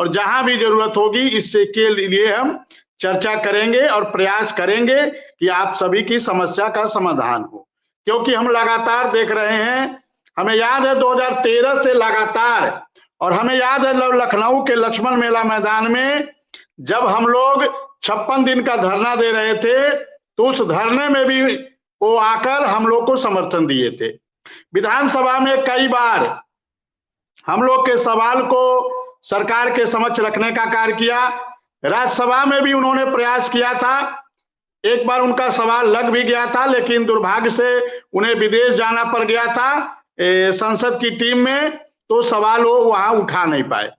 और जहां भी जरूरत होगी इससे के लिए हम चर्चा करेंगे और प्रयास करेंगे कि आप सभी की समस्या का समाधान हो। क्योंकि हम लगातार देख रहे हैं, हमें याद है 2013 से लगातार, और हमें याद है लखनऊ के लक्ष्मण मेला मैदान में जब हम लोग 56 दिन का धरना दे रहे थे, तो उस धरने में भी वो आकर हम लोग को समर्थन दिए थे। विधानसभा में कई बार हम लोग के सवाल को सरकार के समक्ष रखने का कार्य किया। राज्यसभा में भी उन्होंने प्रयास किया था, एक बार उनका सवाल लग भी गया था, लेकिन दुर्भाग्य से उन्हें विदेश जाना पड़ गया था संसद की टीम में, तो सवाल वो वहां उठा नहीं पाए।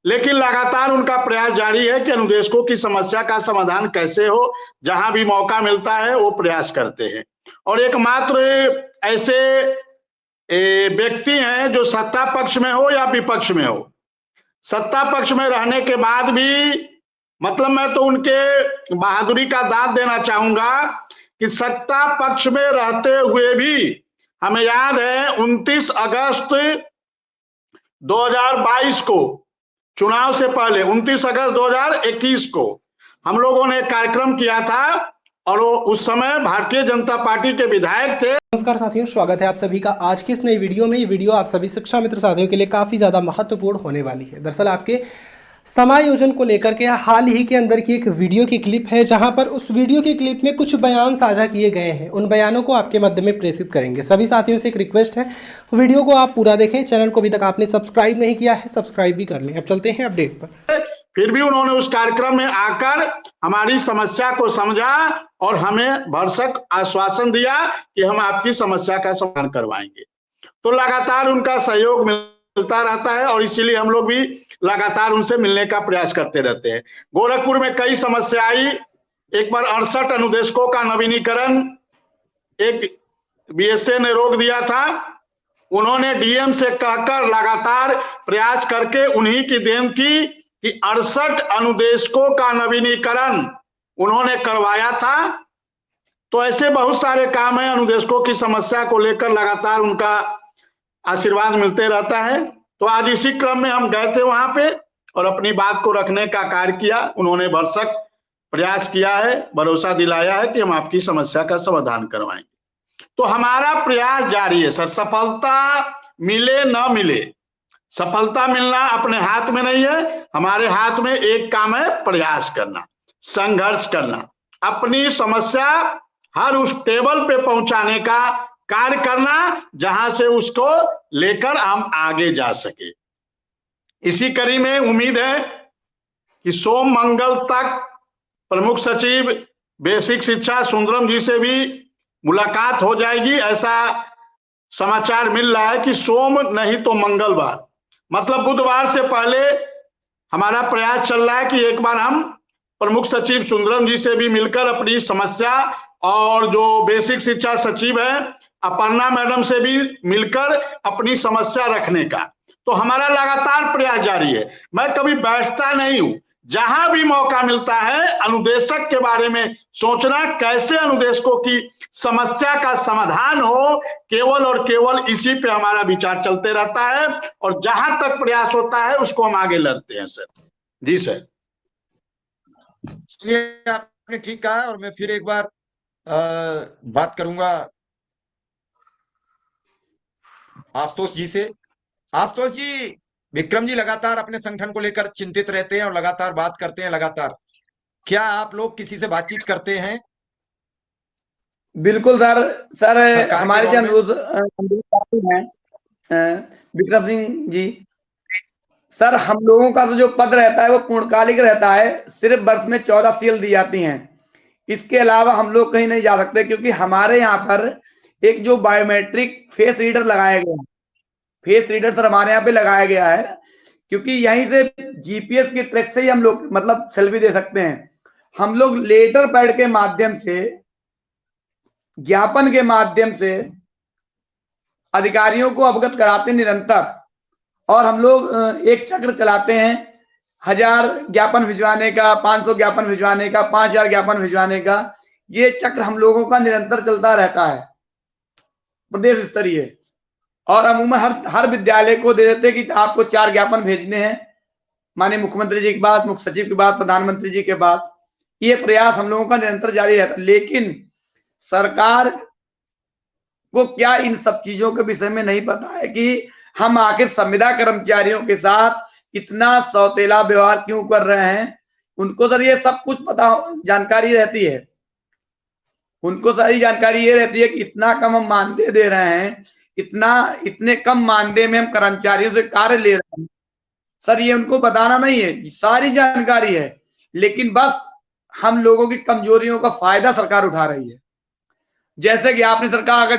लेकिन लगातार उनका प्रयास जारी है कि अनुदेशकों की समस्या का समाधान कैसे हो, जहां भी मौका मिलता है वो प्रयास करते हैं। और एकमात्र ऐसे व्यक्ति हैं जो सत्ता पक्ष में हो या विपक्ष में हो, सत्ता पक्ष में रहने के बाद भी, मतलब मैं तो उनके बहादुरी का दाद देना चाहूंगा कि सत्ता पक्ष में रहते हुए भी हमें याद है 29 अगस्त 2022 को, चुनाव से पहले 29 अगस्त 2021 को हम लोगों ने कार्यक्रम किया था और वो उस समय भारतीय जनता पार्टी के विधायक थे। नमस्कार साथियों, स्वागत है आप सभी का आज की इस नई वीडियो में। ये वीडियो आप सभी शिक्षा मित्र साथियों के लिए काफ़ी ज़्यादा महत्वपूर्ण होने वाली है। दरअसल आपके समायोजन को लेकर के हाल ही के अंदर की एक वीडियो की क्लिप है, जहां पर उस वीडियो की क्लिप में कुछ बयान साझा किए गए हैं। उन बयानों को आपके मध्य में प्रेषित करेंगे। सभी साथियों से एक रिक्वेस्ट है, वीडियो को आप पूरा देखें। चैनल को अभी तक आपने सब्सक्राइब नहीं किया है, सब्सक्राइब भी कर लें। अब चलते हैं अपडेट पर। फिर भी उन्होंने उस कार्यक्रम में आकर हमारी समस्या को समझा और हमें भरसक आश्वासन दिया कि हम आपकी समस्या का समाधान करवाएंगे। तो लगातार उनका सहयोग मिलता रहता है और इसीलिए हम लोग भी लगातार उनसे मिलने का प्रयास करते रहते हैं। गोरखपुर में कई समस्या आई, एक बार 68 अनुदेशकों का नवीनीकरण एक बीएसए ने रोक दिया था। उन्होंने डीएम से कहकर लगातार प्रयास करके उन्हीं की देन थी कि 68 अनुदेशकों का नवीनीकरण उन्होंने करवाया था। तो ऐसे बहुत सारे काम हैं, अनुदेशकों की समस्या को लेकर लगातार उनका आशीर्वाद मिलते रहता है। तो आज इसी क्रम में हम गए थे वहां पे और अपनी बात को रखने का कार्य किया। उन्होंने भरसक प्रयास किया है, भरोसा दिलाया है कि हम आपकी समस्या का समाधान करवाएंगे। तो हमारा प्रयास जारी है सर, सफलता मिले न मिले, सफलता मिलना अपने हाथ में नहीं है। हमारे हाथ में एक काम है, प्रयास करना, संघर्ष करना, अपनी समस्या हर उस टेबल पे पहुंचाने का कार्य करना जहां से उसको लेकर हम आगे जा सके। इसी कड़ी में उम्मीद है कि सोम मंगल तक प्रमुख सचिव बेसिक शिक्षा सुंदरम जी से भी मुलाकात हो जाएगी। ऐसा समाचार मिल रहा है कि सोम नहीं तो मंगलवार, मतलब बुधवार से पहले हमारा प्रयास चल रहा है कि एक बार हम प्रमुख सचिव सुंदरम जी से भी मिलकर अपनी समस्या, और जो बेसिक शिक्षा सचिव है अपर्णा मैडम से भी मिलकर अपनी समस्या रखने का। तो हमारा लगातार प्रयास जारी है। मैं कभी बैठता नहीं हूं, जहां भी मौका मिलता है अनुदेशक के बारे में सोचना, कैसे अनुदेशकों की समस्या का समाधान हो, केवल और केवल इसी पे हमारा विचार चलते रहता है और जहां तक प्रयास होता है उसको हम आगे लड़ते हैं सर। जी सर। चलिए, आपने ठीक कहा और मैं फिर एक बार बात करूंगा आशुतोष जी से। आशुतोष जी, विक्रम जी लगातार अपने संगठन को लेकर चिंतित रहते हैं और लगातार बात करते हैं लगातार। क्या आप लोग किसी से बातचीत करते हैं? बिल्कुल सर। सर हमारे जो अनुरोध हैं विक्रम सिंह जी, सर हम लोगों का जो पद रहता है वो पूर्णकालिक रहता है, सिर्फ वर्ष में 14 सीएल दी जाती हैं। इसके अलावा हम लोग कहीं नहीं जा सकते, क्योंकि हमारे यहाँ पर एक जो बायोमेट्रिक फेस रीडर लगाया गया है, फेस रीडर सर हमारे यहाँ पे लगाया गया है, क्योंकि यहीं से जीपीएस की ट्रैक से ही हम लोग मतलब सेल्फी दे सकते हैं। हम लोग लेटर पैड के माध्यम से, ज्ञापन के माध्यम से अधिकारियों को अवगत कराते निरंतर, और हम लोग एक चक्र चलाते हैं 1000 ज्ञापन भिजवाने का, 500 ज्ञापन भिजवाने का, 5000 ज्ञापन भिजवाने का। ये चक्र हम लोगों का निरंतर चलता रहता है प्रदेश स्तरीय, और अमूमन हर विद्यालय को दे देते कि आपको 4 ज्ञापन भेजने हैं। माननीय मुख्यमंत्री जी के पास, मुख्य सचिव के पास, प्रधानमंत्री जी के पास। ये प्रयास हम लोगों का निरंतर जारी रहता है, लेकिन सरकार को क्या इन सब चीजों के विषय में नहीं पता है कि हम आखिर संविदा कर्मचारियों के साथ इतना सौतेला व्यवहार क्यों कर रहे हैं। उनको सर ये सब कुछ पता जानकारी रहती है, उनको सारी जानकारी ये रहती है कि इतना कम हम मानदेय दे रहे हैं, इतने कम मानदेय में हम कर्मचारियों से कार्य ले रहे हैं। सर ये उनको बताना नहीं है, सारी जानकारी है, लेकिन बस हम लोगों की कमजोरियों का फायदा सरकार उठा रही है। जैसे कि आपने सरकार अगर